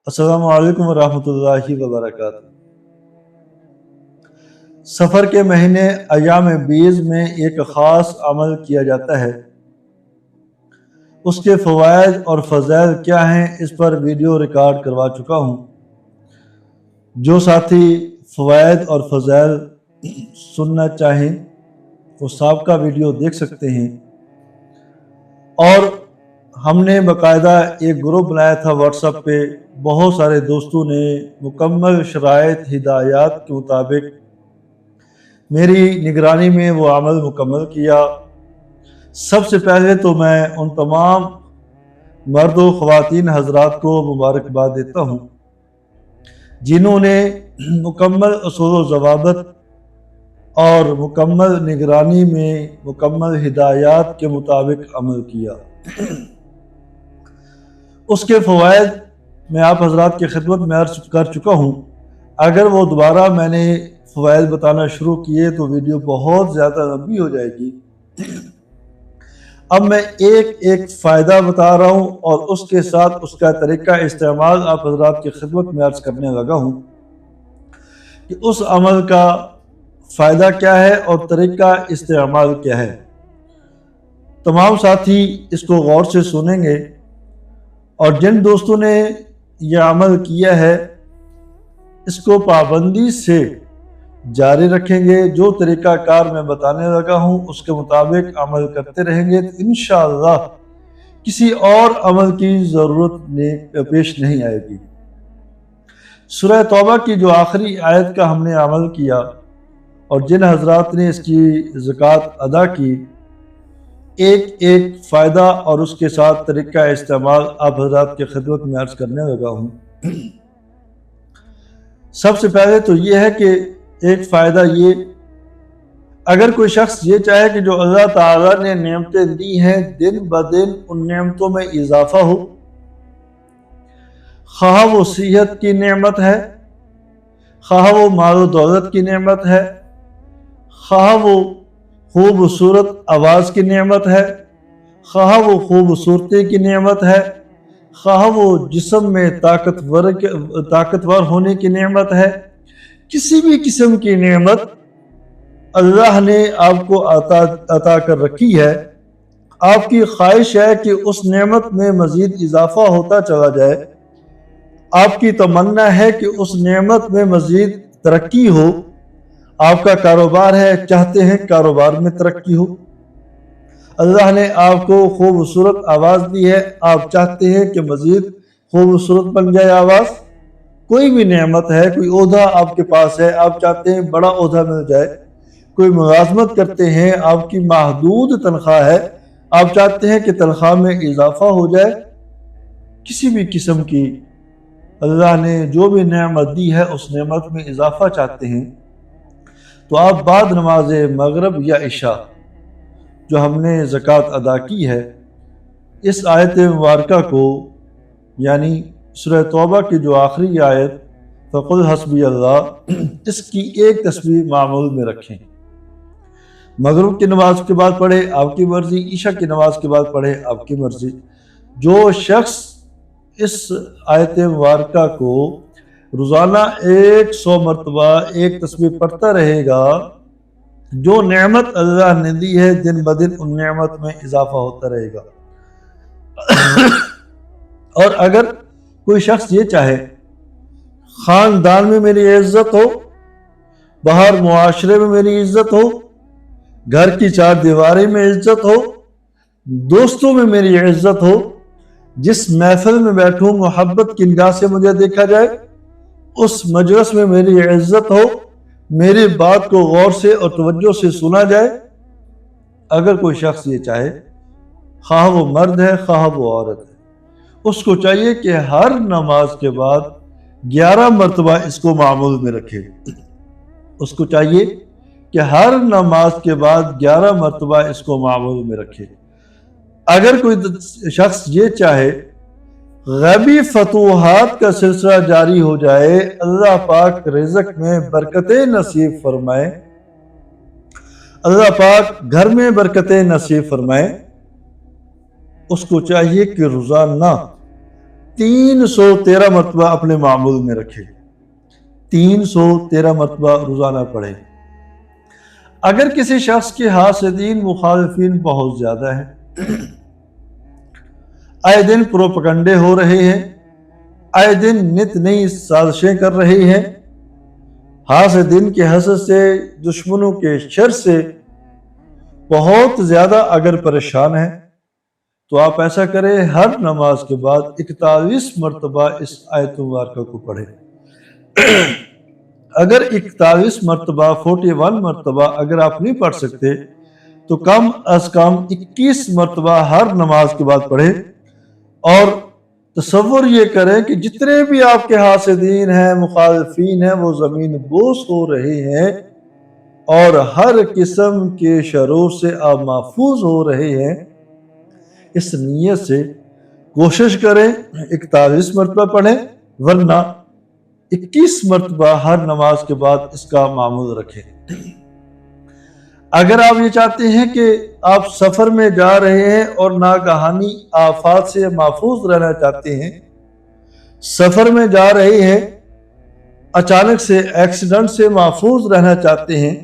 السلام علیکم ورحمۃ اللہ وبرکاتہ۔ سفر کے مہینے ایام بیز میں ایک خاص عمل کیا جاتا ہے۔ اس کے فوائد اور فضائل کیا ہیں، اس پر ویڈیو ریکارڈ کروا چکا ہوں۔ جو ساتھی فوائد اور فضائل سننا چاہیں وہ سابقہ ویڈیو دیکھ سکتے ہیں۔ اور ہم نے باقاعدہ ایک گروپ بنایا تھا واٹس ایپ پہ، بہت سارے دوستوں نے مکمل شرائط ہدایات کے مطابق میری نگرانی میں وہ عمل مکمل کیا۔ سب سے پہلے تو میں ان تمام مرد و خواتین حضرات کو مبارکباد دیتا ہوں جنہوں نے مکمل اصول و ضوابط اور مکمل نگرانی میں مکمل ہدایات کے مطابق عمل کیا۔ اس کے فوائد میں آپ حضرات کی خدمت میں عرض کر چکا ہوں۔ اگر وہ دوبارہ میں نے فوائد بتانا شروع کیے تو ویڈیو بہت زیادہ لمبی ہو جائے گی۔ اب میں ایک ایک فائدہ بتا رہا ہوں اور اس کے ساتھ اس کا طریقہ استعمال آپ حضرات کی خدمت میں عرض کرنے لگا ہوں کہ اس عمل کا فائدہ کیا ہے اور طریقہ استعمال کیا ہے۔ تمام ساتھی اس کو غور سے سنیں گے، اور جن دوستوں نے یہ عمل کیا ہے اس کو پابندی سے جاری رکھیں گے۔ جو طریقہ کار میں بتانے لگا ہوں اس کے مطابق عمل کرتے رہیں گے تو انشاءاللہ کسی اور عمل کی ضرورت پیش نہیں آئے گی۔ سورہ توبہ کی جو آخری آیت کا ہم نے عمل کیا اور جن حضرات نے اس کی زکوٰۃ ادا کی، ایک ایک فائدہ اور اس کے ساتھ طریقہ استعمال آپ حضرات کی خدمت میں عرض کرنے لگا ہوں۔ سب سے پہلے تو یہ ہے کہ ایک فائدہ یہ، اگر کوئی شخص یہ چاہے کہ جو اللہ تعالیٰ نے نعمتیں دی ہیں دن بدن ان نعمتوں میں اضافہ ہو، خواہ وہ صحت کی نعمت ہے، خواہ وہ مال و دولت کی نعمت ہے، خواہ وہ خوبصورت آواز کی نعمت ہے، خواہ وہ خوبصورتی کی نعمت ہے، خواہ وہ جسم میں طاقتور ہونے کی نعمت ہے، کسی بھی قسم کی نعمت اللہ نے آپ کو عطا کر رکھی ہے، آپ کی خواہش ہے کہ اس نعمت میں مزید اضافہ ہوتا چلا جائے، آپ کی تمنا ہے کہ اس نعمت میں مزید ترقی ہو، آپ کا کاروبار ہے، چاہتے ہیں کاروبار میں ترقی ہو، اللہ نے آپ کو خوبصورت آواز دی ہے، آپ چاہتے ہیں کہ مزید خوبصورت بن جائے آواز، کوئی بھی نعمت ہے، کوئی عہدہ آپ کے پاس ہے، آپ چاہتے ہیں بڑا عہدہ مل جائے، کوئی ملازمت کرتے ہیں، آپ کی محدود تنخواہ ہے، آپ چاہتے ہیں کہ تنخواہ میں اضافہ ہو جائے، کسی بھی قسم کی اللہ نے جو بھی نعمت دی ہے اس نعمت میں اضافہ چاہتے ہیں، تو آپ بعد نماز مغرب یا عشاء جو ہم نے زکوٰۃ ادا کی ہے، اس آیت مبارکہ کو یعنی سورہ توبہ کی جو آخری آیت فَقُلْ حَسْبِيَ اللَّهُ، اس کی ایک تسبیح معمول میں رکھیں۔ مغرب کی نماز کے بعد پڑھے آپ کی مرضی، عشاء کی نماز کے بعد پڑھے آپ کی مرضی۔ جو شخص اس آیت مبارکہ کو روزانہ 100 مرتبہ ایک تسبیح پڑھتا رہے گا، جو نعمت اللہ نے دی ہے دن بدن ان نعمت میں اضافہ ہوتا رہے گا۔ اور اگر کوئی شخص یہ چاہے خاندان میں میری عزت ہو، باہر معاشرے میں میری عزت ہو، گھر کی چار دیواری میں عزت ہو، دوستوں میں میری عزت ہو، جس محفل میں بیٹھوں محبت کی نگاہ سے مجھے دیکھا جائے، اس مجلس میں میری عزت ہو، میری بات کو غور سے اور توجہ سے سنا جائے، اگر کوئی شخص یہ چاہے، خواہ وہ مرد ہے خواہ وہ عورت ہے، اس کو چاہیے کہ ہر نماز کے بعد 11 مرتبہ اس کو معمول میں رکھے۔ اس کو چاہیے کہ ہر نماز کے بعد 11 مرتبہ اس کو معمول میں رکھے۔ اگر کوئی شخص یہ چاہے غیبی فتوحات کا سلسلہ جاری ہو جائے، اللہ پاک رزق میں برکتیں نصیب فرمائے، اللہ پاک گھر میں برکتیں نصیب فرمائے، اس کو چاہیے کہ روزانہ 313 مرتبہ اپنے معمول میں رکھے، 313 مرتبہ روزانہ پڑھے۔ اگر کسی شخص کے حاسدین مخالفین بہت زیادہ ہیں، آئے دن پروپگنڈے ہو رہے ہیں، آئے دن نت نئی سازشیں کر رہے ہیں، حاسدین کے حسد سے، دشمنوں کے شر سے بہت زیادہ اگر پریشان ہیں، تو آپ ایسا کریں، ہر نماز کے بعد 41 مرتبہ اس آیت مبارکہ کو پڑھیں۔ اگر 41 مرتبہ 41 مرتبہ اگر آپ نہیں پڑھ سکتے تو کم از کم 21 مرتبہ ہر نماز کے بعد پڑھیں، اور تصور یہ کریں کہ جتنے بھی آپ کے حاسدین ہیں، مخالفین ہیں، وہ زمین بوس ہو رہے ہیں اور ہر قسم کے شرور سے آپ محفوظ ہو رہے ہیں۔ اس نیت سے کوشش کریں 41 مرتبہ پڑھیں، ورنہ 21 مرتبہ ہر نماز کے بعد اس کا معمول رکھیں۔ اگر آپ یہ چاہتے ہیں کہ آپ سفر میں جا رہے ہیں اور ناگہانی آفات سے محفوظ رہنا چاہتے ہیں، سفر میں جا رہے ہیں، اچانک سے ایکسیڈنٹ سے محفوظ رہنا چاہتے ہیں،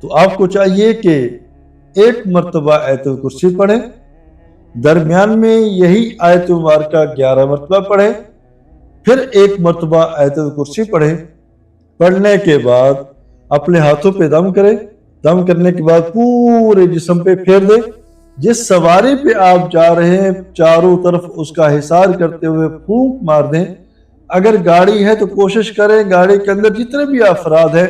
تو آپ کو چاہیے کہ 1 مرتبہ آیت الکرسی پڑھیں، درمیان میں یہی آیت مبارکہ 11 مرتبہ پڑھیں، پھر 1 مرتبہ آیت الکرسی پڑھیں۔ پڑھنے کے بعد اپنے ہاتھوں پہ دم کریں، دم کرنے کے بعد پورے جسم پہ پھیر دیں۔ جس سواری پہ آپ جا رہے ہیں چاروں طرف اس کا حصار کرتے ہوئے پھونک مار دیں۔ اگر گاڑی ہے تو کوشش کریں گاڑی کے اندر جتنے بھی افراد ہیں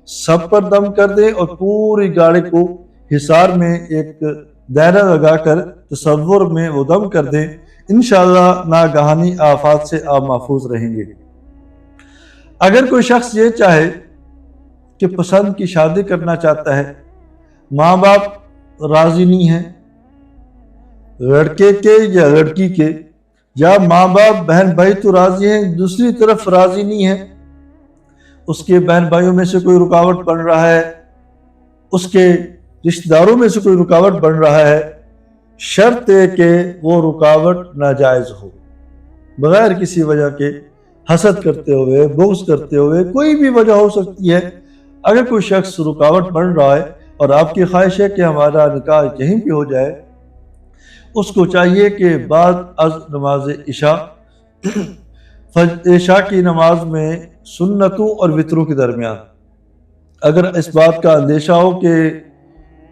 سب پر دم کر دیں اور پوری گاڑی کو حصار میں ایک دائرہ لگا کر تصور میں وہ دم کر دیں۔ انشاءاللہ ناگہانی آفات سے آپ محفوظ رہیں گے۔ اگر کوئی شخص یہ چاہے کہ پسند کی شادی کرنا چاہتا ہے، ماں باپ راضی نہیں ہیں لڑکے کے یا لڑکی کے، یا ماں باپ بہن بھائی تو راضی ہیں، دوسری طرف راضی نہیں ہیں، اس کے بہن بھائیوں میں سے کوئی رکاوٹ بن رہا ہے، اس کے رشتہ داروں میں سے کوئی رکاوٹ بن رہا ہے، شرط ہے کہ وہ رکاوٹ ناجائز ہو، بغیر کسی وجہ کے، حسد کرتے ہوئے، بغض کرتے ہوئے، کوئی بھی وجہ ہو سکتی ہے۔ اگر کوئی شخص رکاوٹ بن رہا ہے اور آپ کی خواہش ہے کہ ہمارا نکاح کہیں بھی ہو جائے، اس کو چاہیے کہ بعد از نماز عشاء کی نماز میں سنتوں اور وطروں کے درمیان، اگر اس بات کا اندیشہ ہو کہ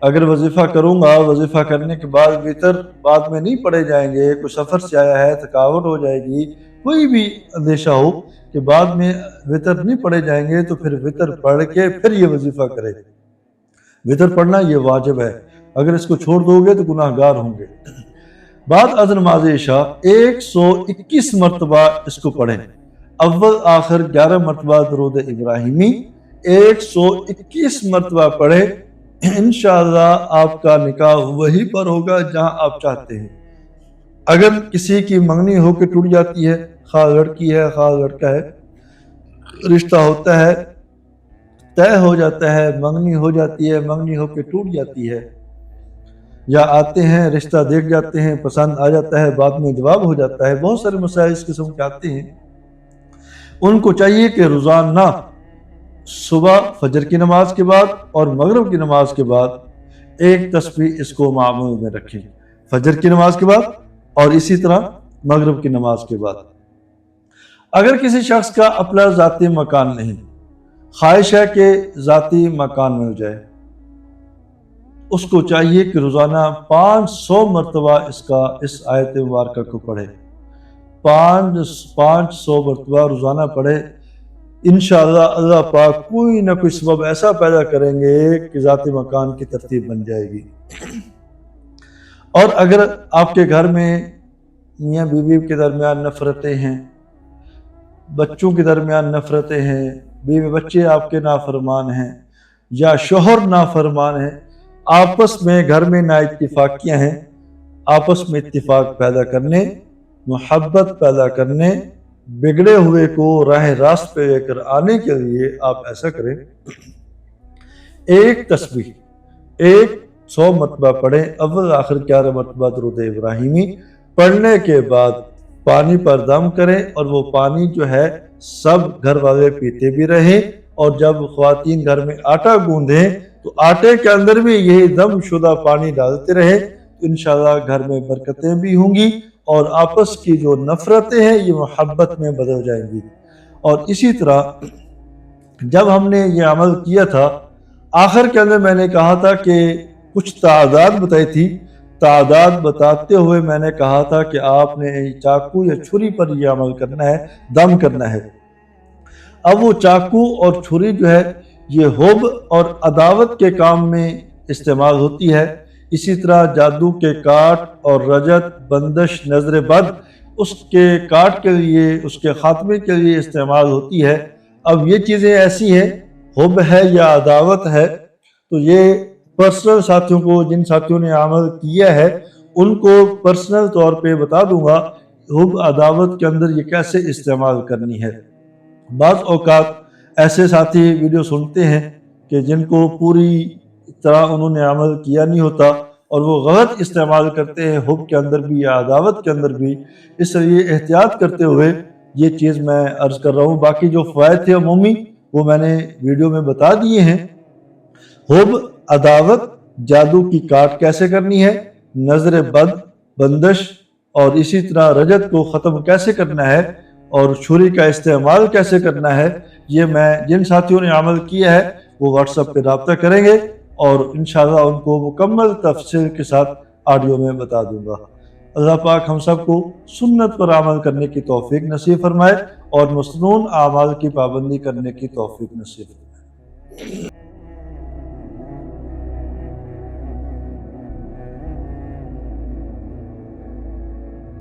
اگر وظیفہ کروں گا، وظیفہ کرنے کے بعد وطر بعد میں نہیں پڑھے جائیں گے، کوئی سفر سے آیا ہے، تھکاوٹ ہو جائے گی، کوئی بھی اندیشہ ہو کہ بعد میں وطر نہیں پڑھے جائیں گے، تو پھر وطر پڑھ کے پھر یہ وظیفہ کرے۔ وطر پڑھنا یہ واجب ہے، اگر اس کو چھوڑ دو گے تو گناہ گار ہوں گے۔ بعد از نماز عشاء 121 مرتبہ اس کو پڑھیں، اول آخر 11 مرتبہ درود ابراہیمی 121 مرتبہ پڑھیں۔ انشاءاللہ آپ کا نکاح وہی پر ہوگا جہاں آپ چاہتے ہیں۔ اگر کسی کی منگنی ہو کے ٹوٹ جاتی ہے، خواہ لڑکی ہے خواہ لڑکا ہے، رشتہ ہوتا ہے، طے ہو جاتا ہے، منگنی ہو جاتی ہے، منگنی ہو کے ٹوٹ جاتی ہے، یا آتے ہیں رشتہ دیکھ جاتے ہیں، پسند آ جاتا ہے، بعد میں جواب ہو جاتا ہے، بہت سارے مسائل اس قسم کے آتے ہیں، ان کو چاہیے کہ روزانہ صبح فجر کی نماز کے بعد اور مغرب کی نماز کے بعد ایک تسبیح اس کو معمول میں رکھیں، فجر کی نماز کے بعد اور اسی طرح مغرب کی نماز کے بعد۔ اگر کسی شخص کا اپنا ذاتی مکان نہیں، خواہش ہے کہ ذاتی مکان مل جائے، اس کو چاہیے کہ روزانہ 500 مرتبہ اس آیت مبارکہ کو پڑھے، 500 مرتبہ روزانہ پڑھے۔ انشاءاللہ اللہ پاک کوئی نہ کوئی سبب ایسا پیدا کریں گے کہ ذاتی مکان کی ترتیب بن جائے گی۔ اور اگر آپ کے گھر میں میاں بیوی کے درمیان نفرتیں ہیں، بچوں کے درمیان نفرتیں ہیں، بیوی بچے آپ کے نافرمان ہیں یا شوہر نافرمان ہیں، آپس میں گھر میں نا اتفاقیاں ہیں، آپس میں اتفاق پیدا کرنے، محبت پیدا کرنے، بگڑے ہوئے کو راہ راست پہ لے کر آنے کے لیے آپ ایسا کریں، ایک تسبیح 100 مرتبہ پڑھیں، اول آخر 11 مرتبہ درود ابراہیمی پڑھنے کے بعد پانی پر دم کریں اور وہ پانی جو ہے سب گھر والے پیتے بھی رہیں، اور جب خواتین گھر میں آٹا گوندیں تو آٹے کے اندر بھی یہی دم شدہ پانی ڈالتے رہیں، تو انشاءاللہ گھر میں برکتیں بھی ہوں گی اور آپس کی جو نفرتیں ہیں یہ محبت میں بدل جائیں گی۔ اور اسی طرح جب ہم نے یہ عمل کیا تھا، آخر کے اندر میں نے کہا تھا کہ کچھ تعداد بتائی تھی، تعداد بتاتے ہوئے میں نے کہا تھا کہ آپ نے چاقو یا چھری پر یہ عمل کرنا ہے، دم کرنا ہے۔ اب وہ چاقو اور چھری جو ہے یہ حب اور عداوت کے کام میں استعمال ہوتی ہے، اسی طرح جادو کے کاٹ اور رجت، بندش، نظر بد اس کے کاٹ کے لیے، اس کے خاتمے کے لیے استعمال ہوتی ہے۔ اب یہ چیزیں ایسی ہیں، حب ہے یا عداوت ہے، تو یہ پرسنل ساتھیوں کو، جن ساتھیوں نے عمل کیا ہے ان کو پرسنل طور پہ بتا دوں گا حب عداوت کے اندر یہ کیسے استعمال کرنی ہے۔ بعض اوقات ایسے ساتھی ویڈیو سنتے ہیں کہ جن کو پوری طرح انہوں نے عمل کیا نہیں ہوتا اور وہ غلط استعمال کرتے ہیں حب کے اندر بھی یا عداوت کے اندر بھی، اس لیے احتیاط کرتے ہوئے یہ چیز میں عرض کر رہا ہوں۔ باقی جو فوائد تھے عمومی وہ میں نے ویڈیو میں بتا دیے ہیں۔ حب، عداوت، جادو کی کاٹ کیسے کرنی ہے، نظر بد، بندش اور اسی طرح رجت کو ختم کیسے کرنا ہے اور چھری کا استعمال کیسے کرنا ہے، یہ میں جن ساتھیوں نے عمل کیا ہے وہ واٹس ایپ پہ رابطہ کریں گے اور انشاءاللہ ان کو مکمل تفصیل کے ساتھ آڈیو میں بتا دوں گا۔ اللہ پاک ہم سب کو سنت پر عمل کرنے کی توفیق نصیب فرمائے اور مسنون اعمال کی پابندی کرنے کی توفیق نصیب فرمائے۔